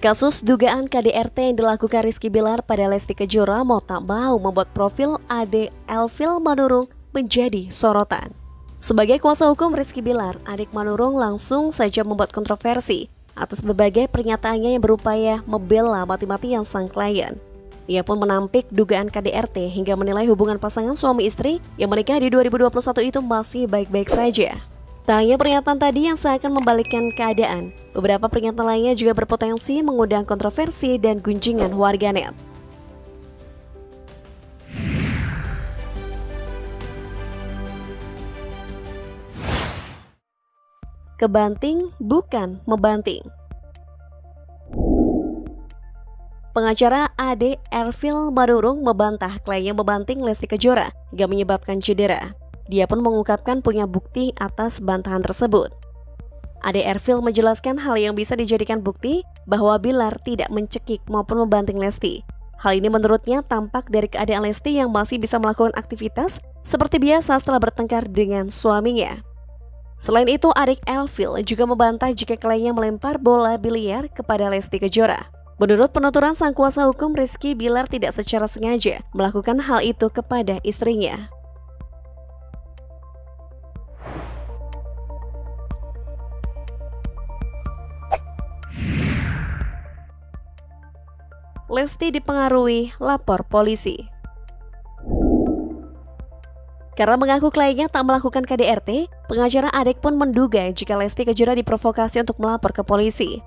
Kasus dugaan KDRT yang dilakukan Rizky Bilar pada Lesti Kejora mau tak mau membuat profil adik Elvil Manurung menjadi sorotan. Sebagai kuasa hukum Rizky Bilar, adik Manurung langsung saja membuat kontroversi atas berbagai pernyataannya yang berupaya membela mati-matian sang klien. Ia pun menampik dugaan KDRT hingga menilai hubungan pasangan suami istri yang menikah di 2021 itu masih baik-baik saja. Tak hanya pernyataan tadi yang seakan membalikkan keadaan, beberapa pernyataan lainnya juga berpotensi mengundang kontroversi dan gunjingan warganet. Kebanting bukan membanting. Pengacara Ade Elvil Manurung membantah kliennya membanting Lesti Kejora hingga menyebabkan cedera. Dia pun mengungkapkan punya bukti atas bantahan tersebut. Ade Elvil menjelaskan hal yang bisa dijadikan bukti bahwa Bilar tidak mencekik maupun membanting Lesti. Hal ini menurutnya tampak dari keadaan Lesti yang masih bisa melakukan aktivitas seperti biasa setelah bertengkar dengan suaminya. Selain itu, adik Elvil juga membantah jika kliennya melempar bola biliar kepada Lesti Kejora. Menurut penuturan sang kuasa hukum, Rizky Bilar tidak secara sengaja melakukan hal itu kepada istrinya. Lesti dipengaruhi lapor polisi. Karena mengaku kliennya tak melakukan KDRT, pengacara adik pun menduga jika Lesti Kejora diprovokasi untuk melapor ke polisi.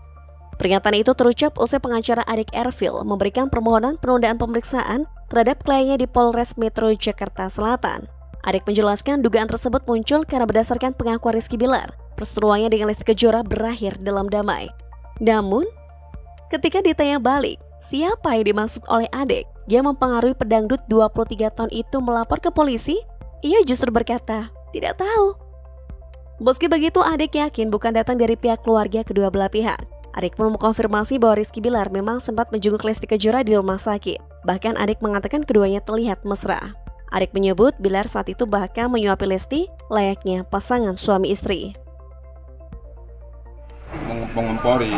Pernyataan itu terucap usai pengacara adik Elvil memberikan permohonan penundaan pemeriksaan terhadap kliennya di Polres Metro Jakarta Selatan. Adik menjelaskan dugaan tersebut muncul karena berdasarkan pengakuan Rizky Bilar, perseteruannya dengan Lesti Kejora berakhir dalam damai. Namun, ketika ditanya balik, siapa yang dimaksud oleh adik yang mempengaruhi pedangdut 23 tahun itu melapor ke polisi? Ia justru berkata, tidak tahu. Meski begitu, adik yakin bukan datang dari pihak keluarga kedua belah pihak. Adik pun mengkonfirmasi bahwa Rizky Bilar memang sempat menjenguk Lesti Kejora di rumah sakit. Bahkan adik mengatakan keduanya terlihat mesra. Adik menyebut Bilar saat itu bahkan menyuapi Lesti layaknya pasangan suami istri. Mengompori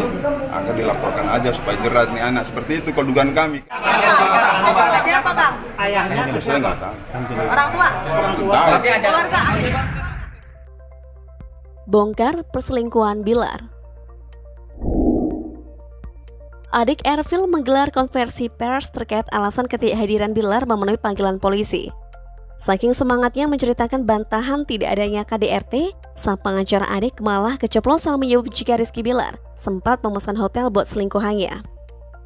agar dilaporkan aja supaya jerat nih anak, seperti itu kalau dugaan kami. Siapa bang? Ayahnya Itu saya nggak tahu. Orang tua? Tahu. Keluarga? Bongkar perselingkuhan Bilar. Adik Elvil menggelar konversi pers terkait alasan ketidakhadiran Bilar memenuhi panggilan polisi. Saking semangatnya menceritakan bantahan tidak adanya KDRT, sang pengacara adik malah keceplosan menyebut jika Rizky Bilar sempat memesan hotel buat selingkuhannya.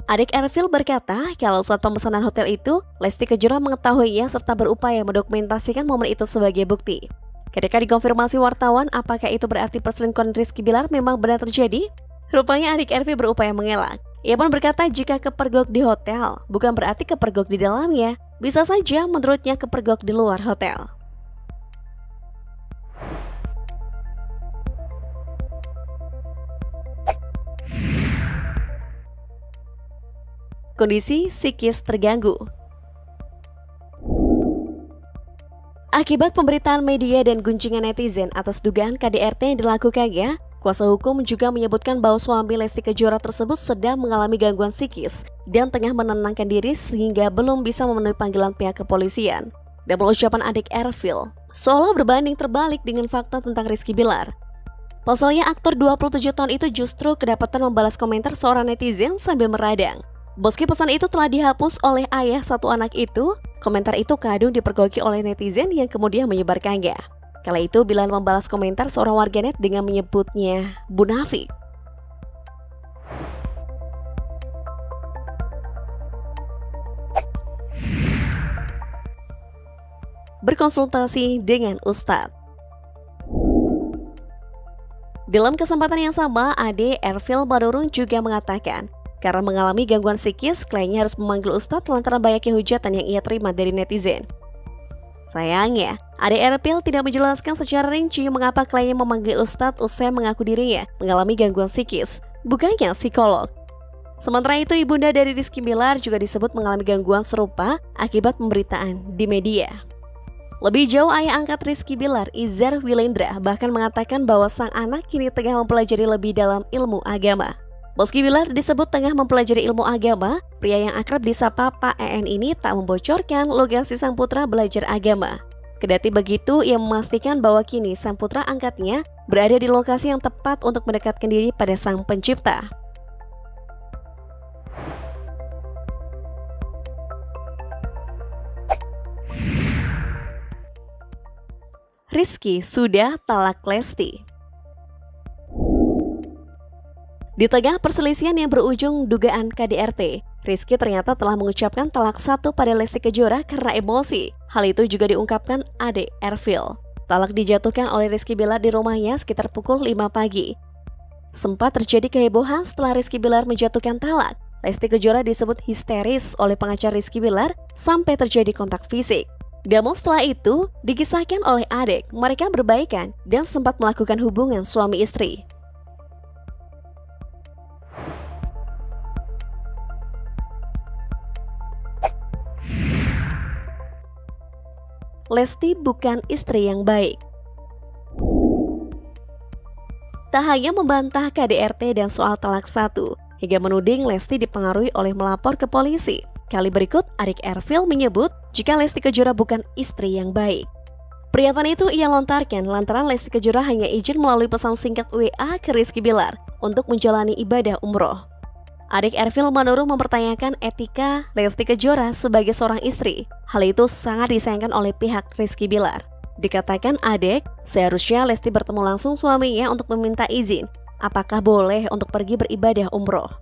Adik Elvil berkata kalau saat pemesanan hotel itu, Lesti Kejora mengetahuinya serta berupaya mendokumentasikan momen itu sebagai bukti. Ketika dikonfirmasi wartawan apakah itu berarti perselingkuhan Rizky Bilar memang benar terjadi, rupanya adik Elvil berupaya mengelak. Ia pun berkata jika kepergok di hotel bukan berarti kepergok di dalamnya, bisa saja menurutnya kepergok di luar hotel. Kondisi psikis terganggu. Akibat pemberitaan media dan gunjingan netizen atas dugaan KDRT yang dilakukannya, kuasa hukum juga menyebutkan bahwa suami Lesti Kejora tersebut sedang mengalami gangguan psikis dan tengah menenangkan diri sehingga belum bisa memenuhi panggilan pihak kepolisian. Dalam ucapan adik Elvil, seolah berbanding terbalik dengan fakta tentang Rizky Bilar. Pasalnya aktor 27 tahun itu justru kedapatan membalas komentar seorang netizen sambil meradang. Meski pesan itu telah dihapus oleh ayah satu anak itu, komentar itu kadung dipergoki oleh netizen yang kemudian menyebarkannya. Kala itu Bilar membalas komentar seorang warganet dengan menyebutnya munafik. Berkonsultasi dengan Ustadz. Dalam kesempatan yang sama, Ade Elvil Manurung juga mengatakan karena mengalami gangguan psikis, kliennya harus memanggil Ustadz lantaran banyaknya hujatan yang ia terima dari netizen. Sayangnya, Ade Elvil tidak menjelaskan secara rinci mengapa kliennya memanggil Ustadz usai mengaku dirinya mengalami gangguan psikis, bukannya psikolog. Sementara itu, ibunda dari Rizky Bilar juga disebut mengalami gangguan serupa akibat pemberitaan di media. Lebih jauh, ayah angkat Rizky Bilar, Izar Wilendra, bahkan mengatakan bahwa sang anak kini tengah mempelajari lebih dalam ilmu agama. Meski Bilar disebut tengah mempelajari ilmu agama, pria yang akrab disapa Pak EN ini tak membocorkan lokasi sang putra belajar agama. Kendati begitu, ia memastikan bahwa kini sang putra angkatnya berada di lokasi yang tepat untuk mendekatkan diri pada sang pencipta. Rizky sudah talak Lesti. Di tengah perselisihan yang berujung dugaan KDRT, Rizky ternyata telah mengucapkan talak 1 pada Lesti Kejora karena emosi. Hal itu juga diungkapkan adik Erfil. Talak dijatuhkan oleh Rizky Bilar di rumahnya sekitar pukul 5 pagi. Sempat terjadi kehebohan setelah Rizky Bilar menjatuhkan talak. Lesti Kejora disebut histeris oleh pengacara Rizky Bilar sampai terjadi kontak fisik. Namun setelah itu, dikisahkan oleh adik, mereka berbaikan dan sempat melakukan hubungan suami istri. Lesti bukan istri yang baik. Tak hanya membantah KDRT dan soal talak 1, hingga menuding Lesti dipengaruhi oleh melapor ke polisi. Kali berikut, adik Erfil menyebut jika Lesti Kejora bukan istri yang baik. Pernyataan itu ia lontarkan lantaran Lesti Kejora hanya izin melalui pesan singkat WA ke Rizky Bilar untuk menjalani ibadah umroh. Adik Erfil Manurung mempertanyakan etika Lesti Kejora sebagai seorang istri. Hal itu sangat disayangkan oleh pihak Rizky Bilar. Dikatakan adik, seharusnya Lesti bertemu langsung suaminya untuk meminta izin. Apakah boleh untuk pergi beribadah umroh?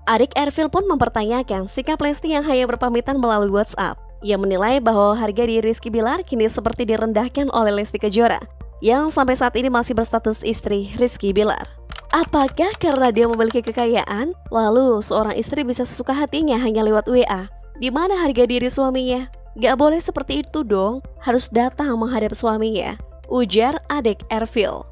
Adik Erfil pun mempertanyakan sikap Lesti yang hanya berpamitan melalui WhatsApp. Ia menilai bahwa harga diri Rizky Bilar kini seperti direndahkan oleh Lesti Kejora, yang sampai saat ini masih berstatus istri Rizky Bilar. Apakah karena dia memiliki kekayaan, lalu seorang istri bisa sesuka hatinya hanya lewat WA? Di mana harga diri suaminya? Gak boleh seperti itu dong, harus datang menghadap suaminya, ujar adik Erfil.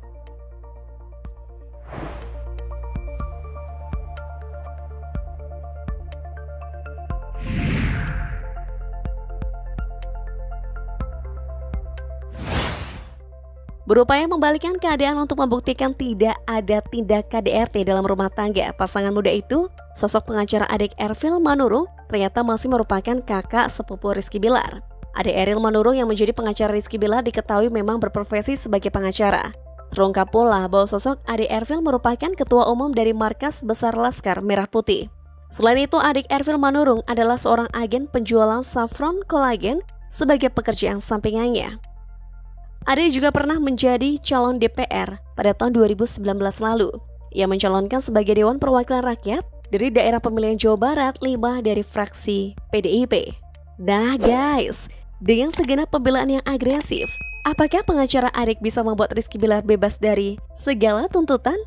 Berupaya membalikkan keadaan untuk membuktikan tidak ada tindak KDRT dalam rumah tangga pasangan muda itu, sosok pengacara adik Erfil Manurung ternyata masih merupakan kakak sepupu Rizky Bilar. Adik Eril Manurung yang menjadi pengacara Rizky Bilar diketahui memang berprofesi sebagai pengacara. Terungkap pula bahwa sosok adik Erfil merupakan ketua umum dari Markas Besar Laskar Merah Putih. Selain itu, adik Erfil Manurung adalah seorang agen penjualan saffron kolagen sebagai pekerjaan sampingannya. Ade juga pernah menjadi calon DPR pada tahun 2019 lalu. Ia mencalonkan sebagai Dewan Perwakilan Rakyat dari daerah pemilihan Jawa Barat 5 dari fraksi PDIP. Nah guys, dengan segenap pembelaan yang agresif, apakah pengacara Adik bisa membuat Rizky Bilar bebas dari segala tuntutan?